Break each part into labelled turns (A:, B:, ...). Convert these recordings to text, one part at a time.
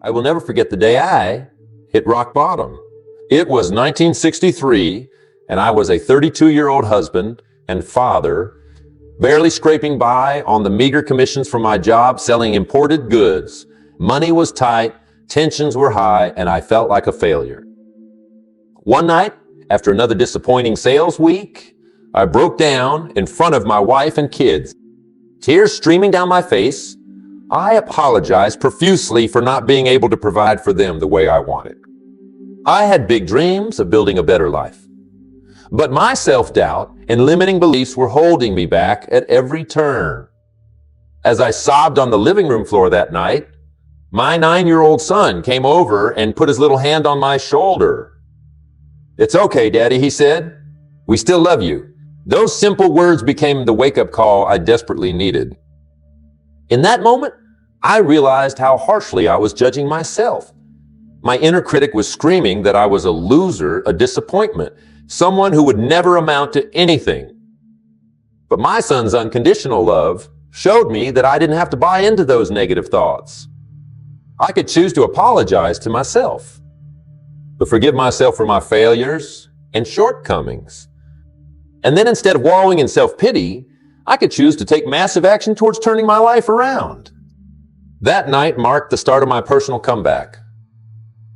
A: I will never forget the day I hit rock bottom. It was 1963, and I was a 32-year-old husband and father, barely scraping by on the meager commissions from my job selling imported goods. Money was tight, tensions were high, and I felt like a failure. One night, after another disappointing sales week, I broke down in front of my wife and kids. Tears streaming down my face, I apologized profusely for not being able to provide for them the way I wanted. I had big dreams of building a better life. But my self-doubt and limiting beliefs were holding me back at every turn. As I sobbed on the living room floor that night, my 9-year-old son came over and put his little hand on my shoulder. "It's okay, Daddy," he said. "We still love you." Those simple words became the wake-up call I desperately needed. In that moment, I realized how harshly I was judging myself. My inner critic was screaming that I was a loser, a disappointment, someone who would never amount to anything. But my son's unconditional love showed me that I didn't have to buy into those negative thoughts. I could choose to apologize to myself, to forgive myself for my failures and shortcomings. And then instead of wallowing in self-pity, I could choose to take massive action towards turning my life around. That night marked the start of my personal comeback.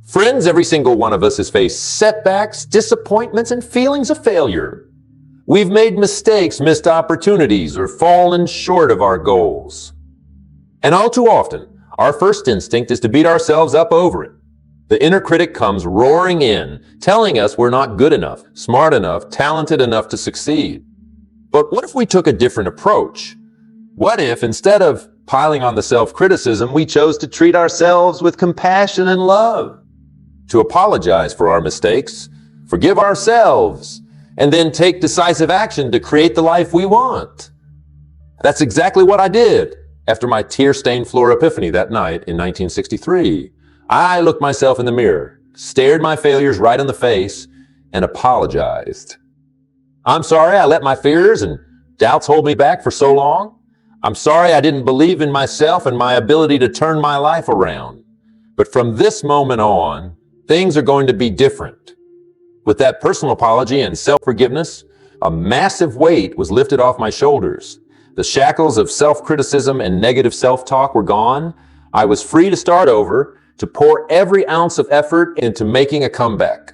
A: Friends, every single one of us has faced setbacks, disappointments, and feelings of failure. We've made mistakes, missed opportunities, or fallen short of our goals. And all too often, our first instinct is to beat ourselves up over it. The inner critic comes roaring in, telling us we're not good enough, smart enough, talented enough to succeed. But what if we took a different approach? What if, instead of piling on the self-criticism, we chose to treat ourselves with compassion and love? To apologize for our mistakes, forgive ourselves, and then take decisive action to create the life we want. That's exactly what I did after my tear-stained floor epiphany that night in 1963. I looked myself in the mirror, stared my failures right in the face, and apologized. "I'm sorry I let my fears and doubts hold me back for so long. I'm sorry I didn't believe in myself and my ability to turn my life around. But from this moment on, things are going to be different." With that personal apology and self-forgiveness, a massive weight was lifted off my shoulders. The shackles of self-criticism and negative self-talk were gone. I was free to start over, to pour every ounce of effort into making a comeback.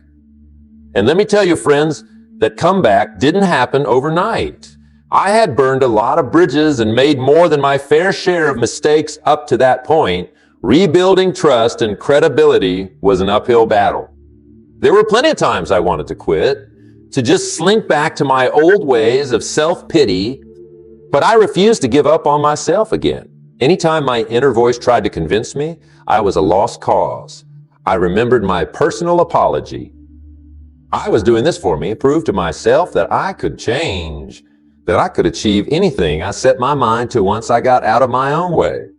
A: And let me tell you, friends, that comeback didn't happen overnight. I had burned a lot of bridges and made more than my fair share of mistakes up to that point. Rebuilding trust and credibility was an uphill battle. There were plenty of times I wanted to quit, to just slink back to my old ways of self-pity, but I refused to give up on myself again. Anytime my inner voice tried to convince me I was a lost cause, I remembered my personal apology. I was doing this for me, prove to myself that I could change, that I could achieve anything I set my mind to once I got out of my own way.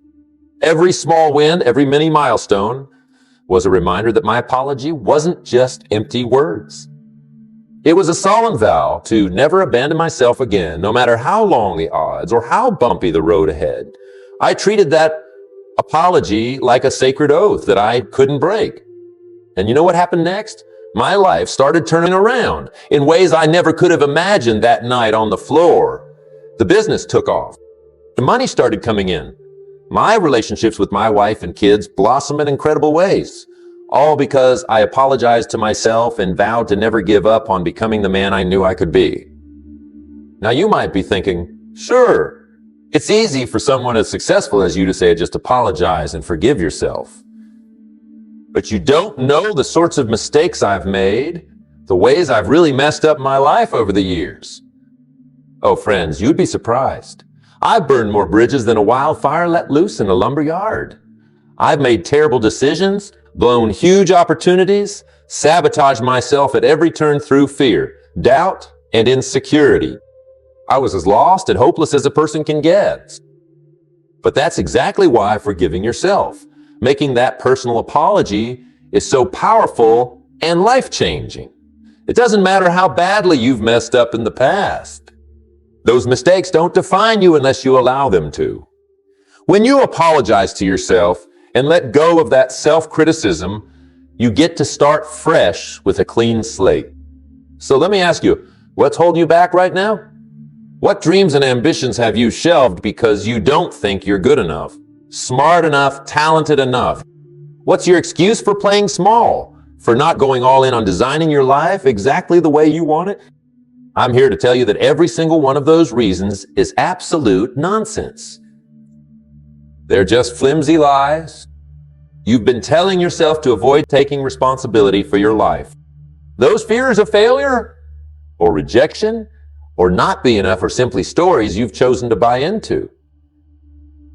A: Every small win, every mini milestone was a reminder that my apology wasn't just empty words. It was a solemn vow to never abandon myself again, no matter how long the odds or how bumpy the road ahead. I treated that apology like a sacred oath that I couldn't break. And you know what happened next? My life started turning around in ways I never could have imagined that night on the floor. The business took off. The money started coming in. My relationships with my wife and kids blossomed in incredible ways, all because I apologized to myself and vowed to never give up on becoming the man I knew I could be. Now you might be thinking, sure, it's easy for someone as successful as you to say just apologize and forgive yourself. But you don't know the sorts of mistakes I've made, the ways I've really messed up my life over the years. Oh, friends, you'd be surprised. I've burned more bridges than a wildfire let loose in a lumber yard. I've made terrible decisions, blown huge opportunities, sabotaged myself at every turn through fear, doubt, and insecurity. I was as lost and hopeless as a person can get. But that's exactly why forgiving yourself, making that personal apology, is so powerful and life-changing. It doesn't matter how badly you've messed up in the past. Those mistakes don't define you unless you allow them to. When you apologize to yourself and let go of that self-criticism, you get to start fresh with a clean slate. So let me ask you, what's holding you back right now? What dreams and ambitions have you shelved because you don't think you're good enough, smart enough, talented enough? What's your excuse for playing small, for not going all in on designing your life exactly the way you want it? I'm here to tell you that every single one of those reasons is absolute nonsense. They're just flimsy lies you've been telling yourself to avoid taking responsibility for your life. Those fears of failure or rejection or not being enough are simply stories you've chosen to buy into.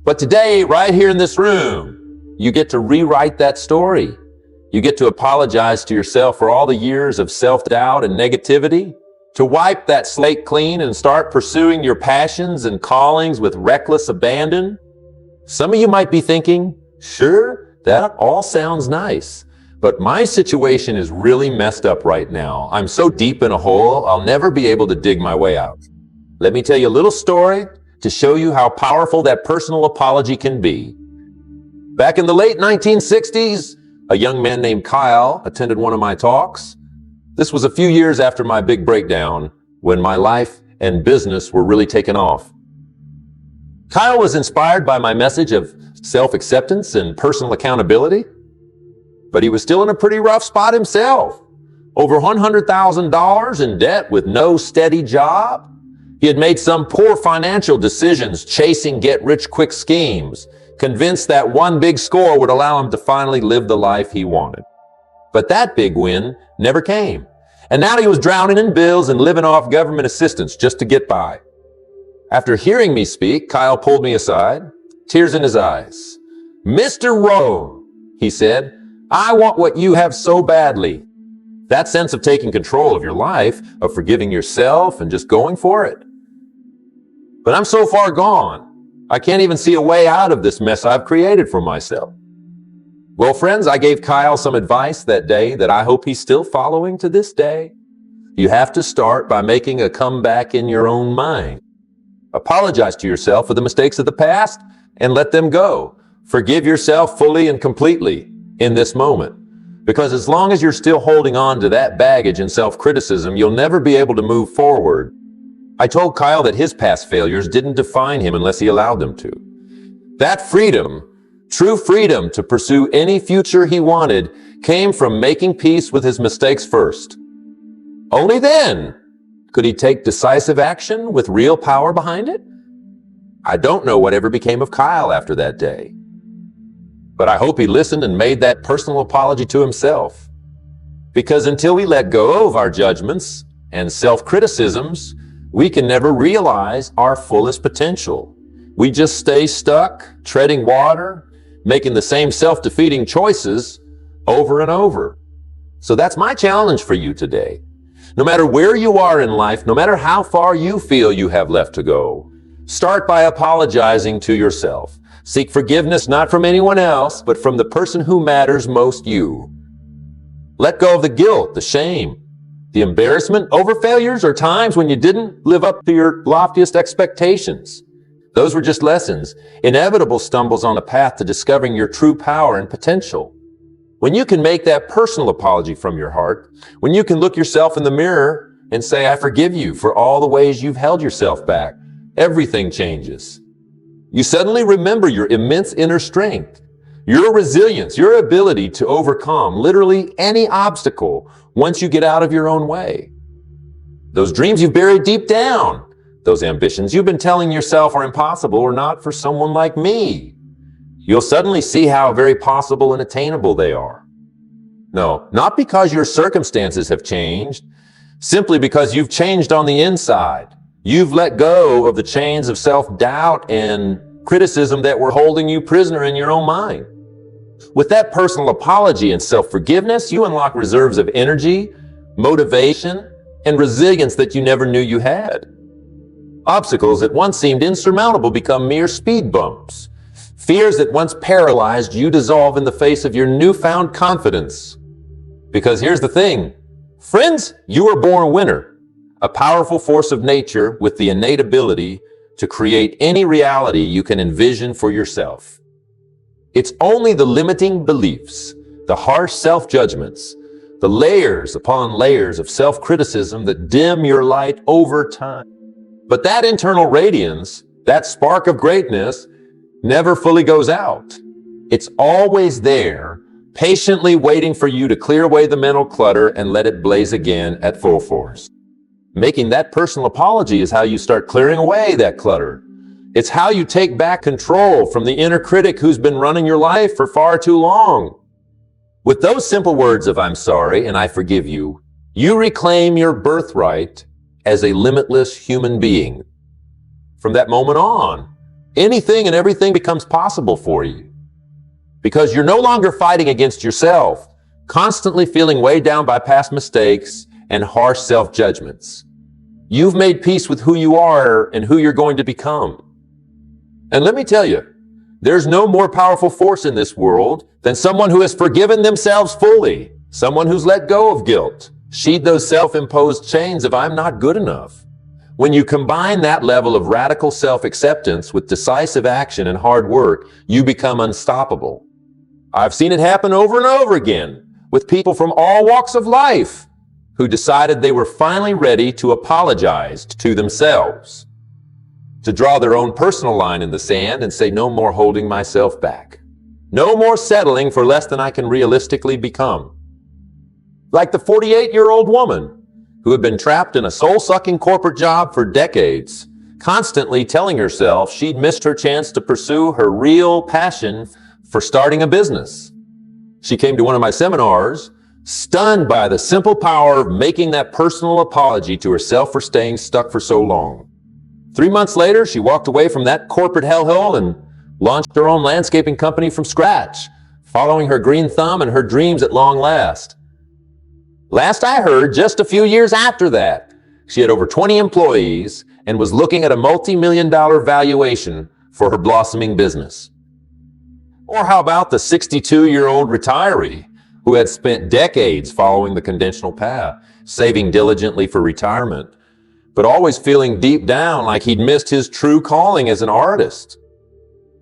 A: But today, right here in this room, you get to rewrite that story. You get to apologize to yourself for all the years of self-doubt and negativity, to wipe that slate clean and start pursuing your passions and callings with reckless abandon. Some of you might be thinking, sure, that all sounds nice, but my situation is really messed up right now. I'm so deep in a hole, I'll never be able to dig my way out. Let me tell you a little story to show you how powerful that personal apology can be. Back in the late 1960s, a young man named Kyle attended one of my talks. This was a few years after my big breakdown, when my life and business were really taking off. Kyle was inspired by my message of self-acceptance and personal accountability, but he was still in a pretty rough spot himself. Over $100,000 in debt with no steady job. He had made some poor financial decisions, chasing get-rich-quick schemes, convinced that one big score would allow him to finally live the life he wanted. But that big win never came. And now he was drowning in bills and living off government assistance just to get by. After hearing me speak, Kyle pulled me aside, tears in his eyes. "Mr. Rohn," he said, "I want what you have so badly. That sense of taking control of your life, of forgiving yourself and just going for it. But I'm so far gone, I can't even see a way out of this mess I've created for myself." Well, friends, I gave Kyle some advice that day that I hope he's still following to this day. You have to start by making a comeback in your own mind. Apologize to yourself for the mistakes of the past and let them go. Forgive yourself fully and completely in this moment. Because as long as you're still holding on to that baggage and self-criticism, you'll never be able to move forward. I told Kyle that his past failures didn't define him unless he allowed them to. That freedom, true freedom to pursue any future he wanted, came from making peace with his mistakes first. Only then could he take decisive action with real power behind it. I don't know whatever became of Kyle after that day, but I hope he listened and made that personal apology to himself. Because until we let go of our judgments and self-criticisms, we can never realize our fullest potential. We just stay stuck, treading water, making the same self-defeating choices over and over. So that's my challenge for you today. No matter where you are in life, no matter how far you feel you have left to go, start by apologizing to yourself. Seek forgiveness not from anyone else, but from the person who matters most, you. Let go of the guilt, the shame, the embarrassment over failures or times when you didn't live up to your loftiest expectations. Those were just lessons, inevitable stumbles on the path to discovering your true power and potential. When you can make that personal apology from your heart, when you can look yourself in the mirror and say, "I forgive you for all the ways you've held yourself back," everything changes. You suddenly remember your immense inner strength, your resilience, your ability to overcome literally any obstacle once you get out of your own way. Those dreams you've buried deep down, those ambitions you've been telling yourself are impossible or not for someone like me, you'll suddenly see how very possible and attainable they are. No, not because your circumstances have changed, simply because you've changed on the inside. You've let go of the chains of self-doubt and criticism that were holding you prisoner in your own mind. With that personal apology and self-forgiveness, you unlock reserves of energy, motivation, and resilience that you never knew you had. Obstacles that once seemed insurmountable become mere speed bumps. Fears that once paralyzed you dissolve in the face of your newfound confidence. Because here's the thing, friends, you were born a winner, a powerful force of nature with the innate ability to create any reality you can envision for yourself. It's only the limiting beliefs, the harsh self-judgments, the layers upon layers of self-criticism that dim your light over time. But that internal radiance, that spark of greatness, never fully goes out. It's always there, patiently waiting for you to clear away the mental clutter and let it blaze again at full force. Making that personal apology is how you start clearing away that clutter. It's how you take back control from the inner critic who's been running your life for far too long. With those simple words of "I'm sorry" and "I forgive you," you reclaim your birthright as a limitless human being. From that moment on, anything and everything becomes possible for you. Because you're no longer fighting against yourself, constantly feeling weighed down by past mistakes and harsh self-judgments. You've made peace with who you are and who you're going to become. And let me tell you, there's no more powerful force in this world than someone who has forgiven themselves fully, someone who's let go of guilt, sheathed those self-imposed chains of "I'm not good enough." When you combine that level of radical self-acceptance with decisive action and hard work, you become unstoppable. I've seen it happen over and over again with people from all walks of life who decided they were finally ready to apologize to themselves, to draw their own personal line in the sand and say, "No more holding myself back. No more settling for less than I can realistically become." Like the 48-year-old woman who had been trapped in a soul-sucking corporate job for decades, constantly telling herself she'd missed her chance to pursue her real passion for starting a business. She came to one of my seminars, stunned by the simple power of making that personal apology to herself for staying stuck for so long. 3 months later, she walked away from that corporate hellhole and launched her own landscaping company from scratch, following her green thumb and her dreams at long last. Last I heard, just a few years after that, she had over 20 employees and was looking at a multi-million-dollar valuation for her blossoming business. Or how about the 62-year-old retiree who had spent decades following the conventional path, saving diligently for retirement, but always feeling deep down like he'd missed his true calling as an artist?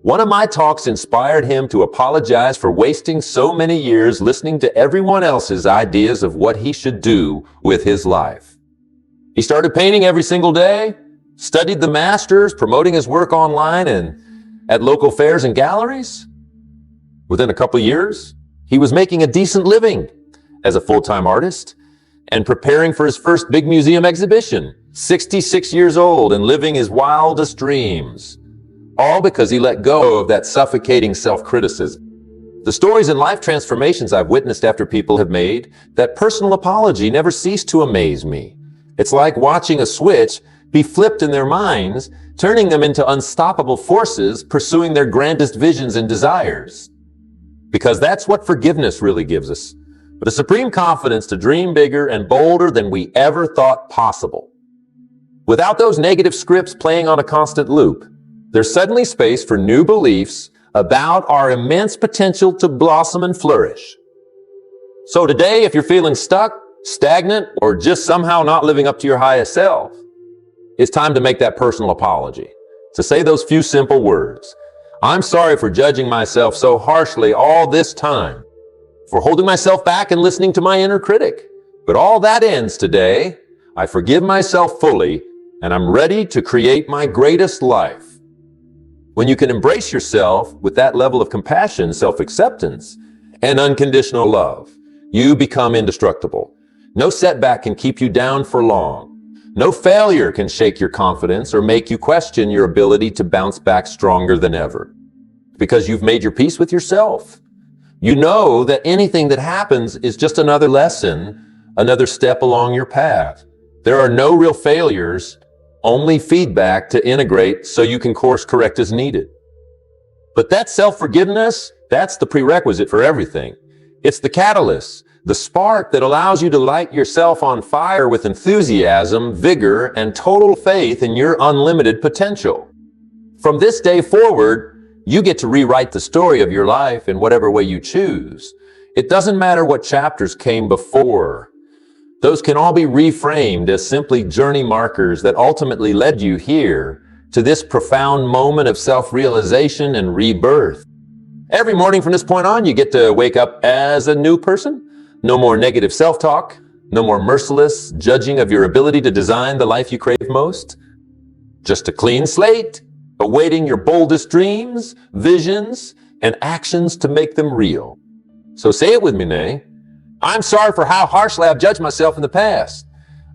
A: One of my talks inspired him to apologize for wasting so many years listening to everyone else's ideas of what he should do with his life. He started painting every single day, studied the masters, promoting his work online and at local fairs and galleries. Within a couple of years, he was making a decent living as a full-time artist and preparing for his first big museum exhibition, 66 years old and living his wildest dreams. All because he let go of that suffocating self-criticism. The stories and life transformations I've witnessed after people have made that personal apology never cease to amaze me. It's like watching a switch be flipped in their minds, turning them into unstoppable forces pursuing their grandest visions and desires. Because that's what forgiveness really gives us, but a supreme confidence to dream bigger and bolder than we ever thought possible. Without those negative scripts playing on a constant loop, there's suddenly space for new beliefs about our immense potential to blossom and flourish. So today, if you're feeling stuck, stagnant, or just somehow not living up to your highest self, it's time to make that personal apology, to say those few simple words. "I'm sorry for judging myself so harshly all this time, for holding myself back and listening to my inner critic. But all that ends today. I forgive myself fully, and I'm ready to create my greatest life." When you can embrace yourself with that level of compassion, self-acceptance, and unconditional love, you become indestructible. No setback can keep you down for long. No failure can shake your confidence or make you question your ability to bounce back stronger than ever. Because you've made your peace with yourself. You know that anything that happens is just another lesson, another step along your path. There are no real failures, only feedback to integrate so you can course correct as needed. But that self-forgiveness, that's the prerequisite for everything. It's the catalyst, the spark that allows you to light yourself on fire with enthusiasm, vigor, and total faith in your unlimited potential. From this day forward, you get to rewrite the story of your life in whatever way you choose. It doesn't matter what chapters came before. Those can all be reframed as simply journey markers that ultimately led you here to this profound moment of self-realization and rebirth. Every morning from this point on, you get to wake up as a new person. No more negative self-talk. No more merciless judging of your ability to design the life you crave most. Just a clean slate, awaiting your boldest dreams, visions, and actions to make them real. So say it with me, Nay. I'm sorry for how harshly I've judged myself in the past.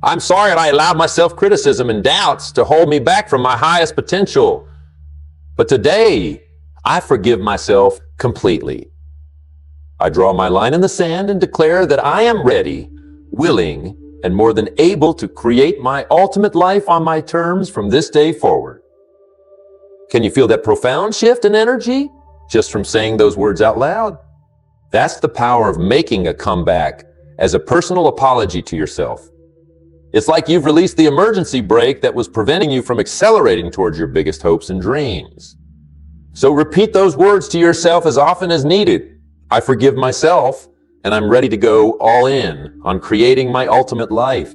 A: I'm sorry that I allowed my self-criticism and doubts to hold me back from my highest potential. But today, I forgive myself completely. I draw my line in the sand and declare that I am ready, willing, and more than able to create my ultimate life on my terms from this day forward. Can you feel that profound shift in energy just from saying those words out loud? That's the power of making a comeback as a personal apology to yourself. It's like you've released the emergency brake that was preventing you from accelerating towards your biggest hopes and dreams. So repeat those words to yourself as often as needed. I forgive myself, and I'm ready to go all in on creating my ultimate life.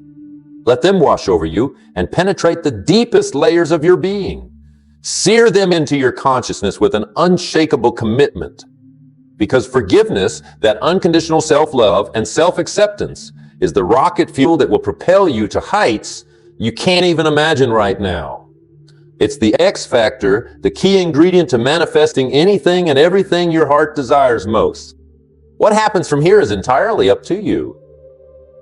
A: Let them wash over you and penetrate the deepest layers of your being. Sear them into your consciousness with an unshakable commitment. Because forgiveness, that unconditional self-love and self-acceptance, is the rocket fuel that will propel you to heights you can't even imagine right now. It's the X factor, the key ingredient to manifesting anything and everything your heart desires most. What happens from here is entirely up to you.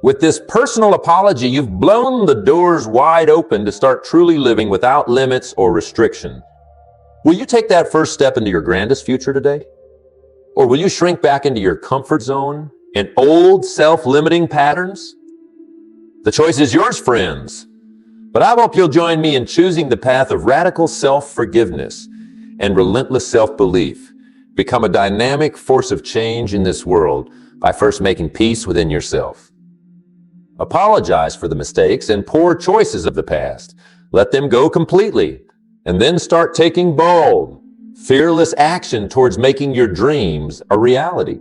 A: With this personal apology, you've blown the doors wide open to start truly living without limits or restriction. Will you take that first step into your grandest future today? Or will you shrink back into your comfort zone and old self-limiting patterns? The choice is yours, friends. But I hope you'll join me in choosing the path of radical self-forgiveness and relentless self-belief. Become a dynamic force of change in this world by first making peace within yourself. Apologize for the mistakes and poor choices of the past. Let them go completely, and then start taking bold, fearless action towards making your dreams a reality.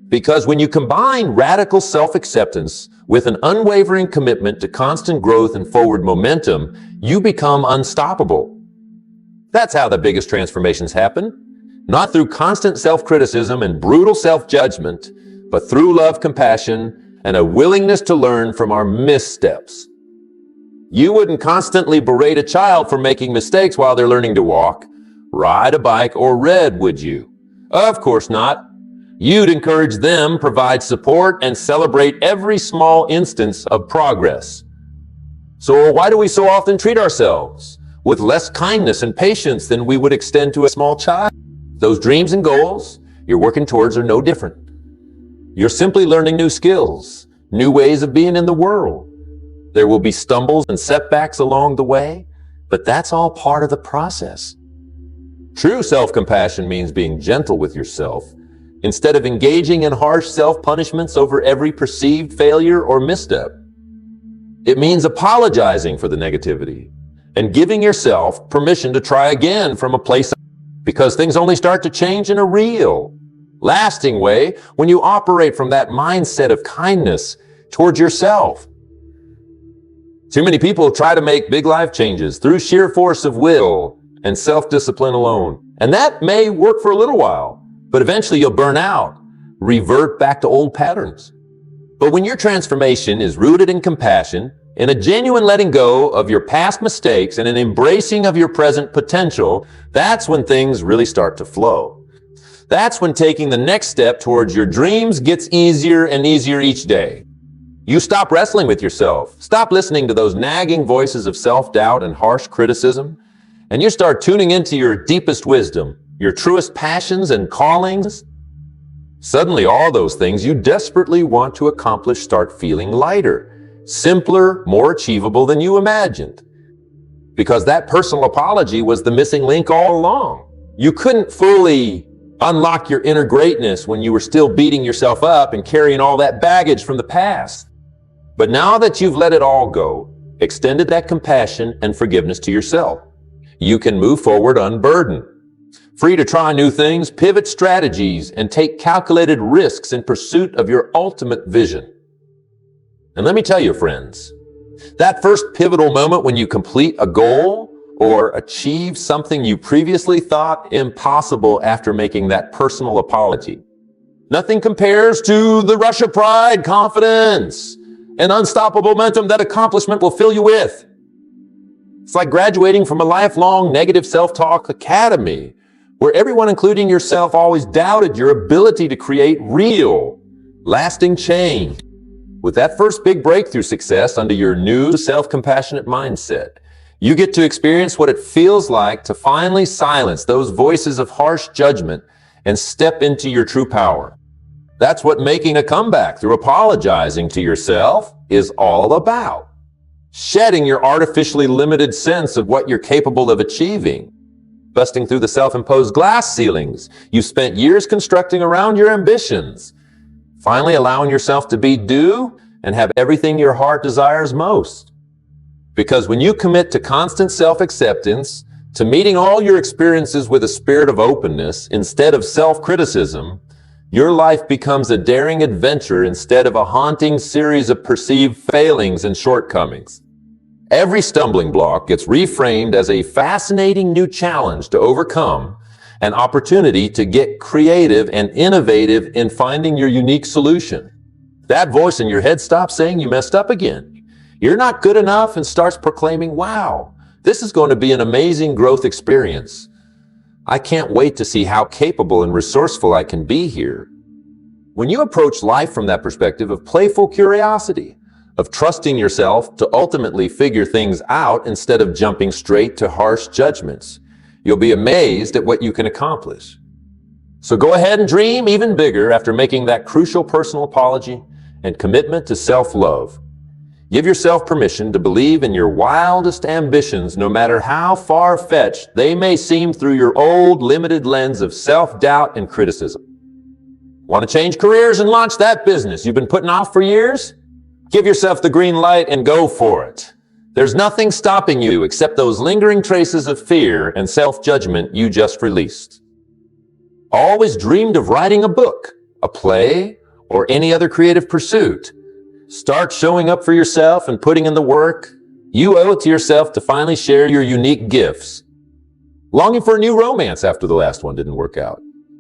A: Because when you combine radical self-acceptance with an unwavering commitment to constant growth and forward momentum, you become unstoppable. That's how the biggest transformations happen. Not through constant self-criticism and brutal self-judgment, but through love, compassion, and a willingness to learn from our missteps. You wouldn't constantly berate a child for making mistakes while they're learning to walk, ride a bike, or read, would you? Of course not. You'd encourage them, provide support, and celebrate every small instance of progress. So why do we so often treat ourselves with less kindness and patience than we would extend to a small child? Those dreams and goals you're working towards are no different. You're simply learning new skills, new ways of being in the world. There will be stumbles and setbacks along the way, but that's all part of the process. True self-compassion means being gentle with yourself instead of engaging in harsh self-punishments over every perceived failure or misstep. It means apologizing for the negativity and giving yourself permission to try again from a place, because things only start to change in a real, lasting way when you operate from that mindset of kindness towards yourself. Too many people try to make big life changes through sheer force of will and self-discipline alone. And that may work for a little while, but eventually you'll burn out, revert back to old patterns. But when your transformation is rooted in compassion, in a genuine letting go of your past mistakes and an embracing of your present potential, that's when things really start to flow. That's when taking the next step towards your dreams gets easier and easier each day. You stop wrestling with yourself, stop listening to those nagging voices of self-doubt and harsh criticism, and you start tuning into your deepest wisdom, your truest passions and callings. Suddenly, all those things you desperately want to accomplish start feeling lighter, simpler, more achievable than you imagined. Because that personal apology was the missing link all along. You couldn't fully unlock your inner greatness when you were still beating yourself up and carrying all that baggage from the past. But now that you've let it all go, extended that compassion and forgiveness to yourself, you can move forward unburdened, free to try new things, pivot strategies, and take calculated risks in pursuit of your ultimate vision. And let me tell you, friends, that first pivotal moment when you complete a goal or achieve something you previously thought impossible after making that personal apology. Nothing compares to the rush of pride, confidence, and unstoppable momentum that accomplishment will fill you with. It's like graduating from a lifelong negative self-talk academy, where everyone, including yourself, always doubted your ability to create real, lasting change. With that first big breakthrough success under your new self-compassionate mindset, you get to experience what it feels like to finally silence those voices of harsh judgment and step into your true power. That's what making a comeback through apologizing to yourself is all about. Shedding your artificially limited sense of what you're capable of achieving. Busting through the self-imposed glass ceilings you spent years constructing around your ambitions. Finally allowing yourself to be due and have everything your heart desires most. Because when you commit to constant self-acceptance, to meeting all your experiences with a spirit of openness instead of self-criticism, your life becomes a daring adventure instead of a haunting series of perceived failings and shortcomings. Every stumbling block gets reframed as a fascinating new challenge to overcome, an opportunity to get creative and innovative in finding your unique solution. That voice in your head stops saying you messed up again. You're not good enough and starts proclaiming, wow, this is going to be an amazing growth experience. I can't wait to see how capable and resourceful I can be here. When you approach life from that perspective of playful curiosity, of trusting yourself to ultimately figure things out instead of jumping straight to harsh judgments, you'll be amazed at what you can accomplish. So go ahead and dream even bigger after making that crucial personal apology and commitment to self-love. Give yourself permission to believe in your wildest ambitions, no matter how far-fetched they may seem through your old, limited lens of self-doubt and criticism. Want to change careers and launch that business you've been putting off for years? Give yourself the green light and go for it. There's nothing stopping you except those lingering traces of fear and self-judgment you just released. Always dreamed of writing a book, a play, or any other creative pursuit? Start showing up for yourself and putting in the work. You owe it to yourself to finally share your unique gifts. Longing for a new romance after the last one didn't work out?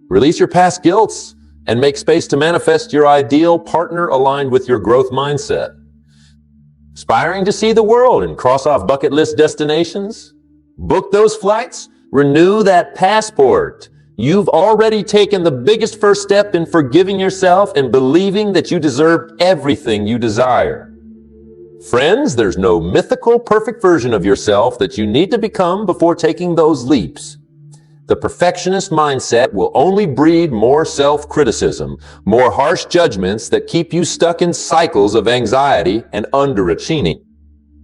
A: Release your past guilts and make space to manifest your ideal partner aligned with your growth mindset. Aspiring to see the world and cross off bucket list destinations? Book those flights, renew that passport. You've already taken the biggest first step in forgiving yourself and believing that you deserve everything you desire. Friends, there's no mythical perfect version of yourself that you need to become before taking those leaps. The perfectionist mindset will only breed more self-criticism, more harsh judgments that keep you stuck in cycles of anxiety and underachieving.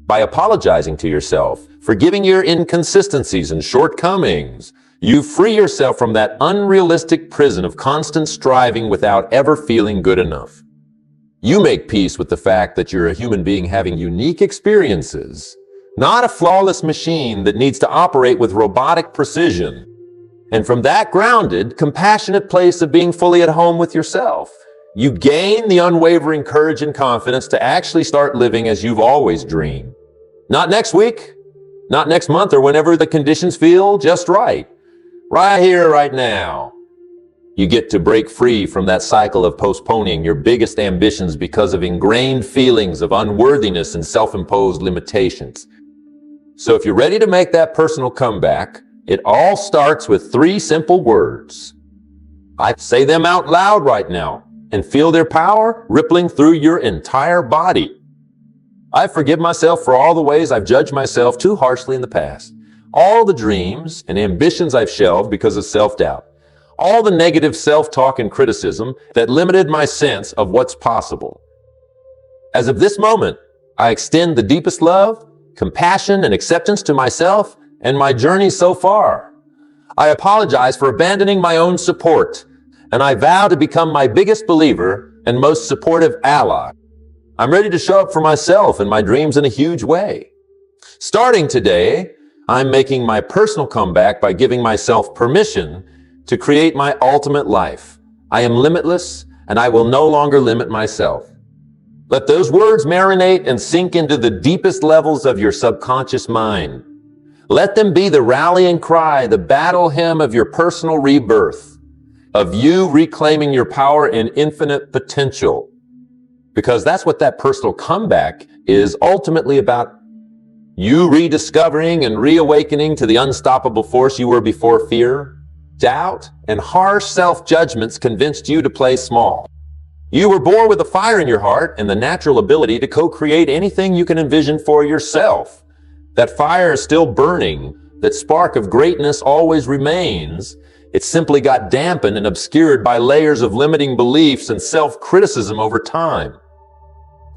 A: By apologizing to yourself, forgiving your inconsistencies and shortcomings, you free yourself from that unrealistic prison of constant striving without ever feeling good enough. You make peace with the fact that you're a human being having unique experiences, not a flawless machine that needs to operate with robotic precision. And from that grounded, compassionate place of being fully at home with yourself, you gain the unwavering courage and confidence to actually start living as you've always dreamed. Not next week, not next month, or whenever the conditions feel just right. Right here, right now. You get to break free from that cycle of postponing your biggest ambitions because of ingrained feelings of unworthiness and self-imposed limitations. So if you're ready to make that personal comeback, it all starts with 3 simple words. I say them out loud right now and feel their power rippling through your entire body. I forgive myself for all the ways I've judged myself too harshly in the past. All the dreams and ambitions I've shelved because of self-doubt. All the negative self-talk and criticism that limited my sense of what's possible. As of this moment, I extend the deepest love, compassion, and acceptance to myself and my journey so far. I apologize for abandoning my own support, and I vow to become my biggest believer and most supportive ally. I'm ready to show up for myself and my dreams in a huge way. Starting today, I'm making my personal comeback by giving myself permission to create my ultimate life. I am limitless, and I will no longer limit myself. Let those words marinate and sink into the deepest levels of your subconscious mind. Let them be the rallying cry, the battle hymn of your personal rebirth, of you reclaiming your power and infinite potential. Because that's what that personal comeback is ultimately about. You rediscovering and reawakening to the unstoppable force you were before fear, doubt, and harsh self-judgments convinced you to play small. You were born with a fire in your heart and the natural ability to co-create anything you can envision for yourself. That fire is still burning. That spark of greatness always remains. It simply got dampened and obscured by layers of limiting beliefs and self-criticism over time.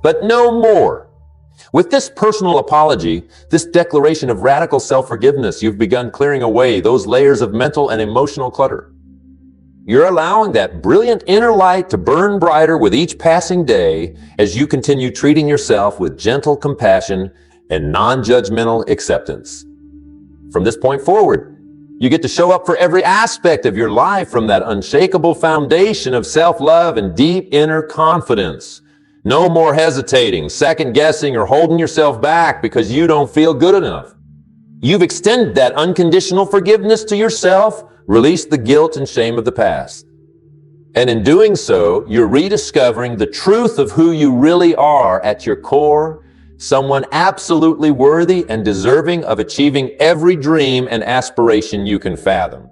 A: But no more. With this personal apology, this declaration of radical self-forgiveness, you've begun clearing away those layers of mental and emotional clutter. You're allowing that brilliant inner light to burn brighter with each passing day as you continue treating yourself with gentle compassion and non-judgmental acceptance. From this point forward, you get to show up for every aspect of your life from that unshakable foundation of self-love and deep inner confidence. No more hesitating, second-guessing, or holding yourself back because you don't feel good enough. You've extended that unconditional forgiveness to yourself, released the guilt and shame of the past. And in doing so, you're rediscovering the truth of who you really are at your core, someone absolutely worthy and deserving of achieving every dream and aspiration you can fathom.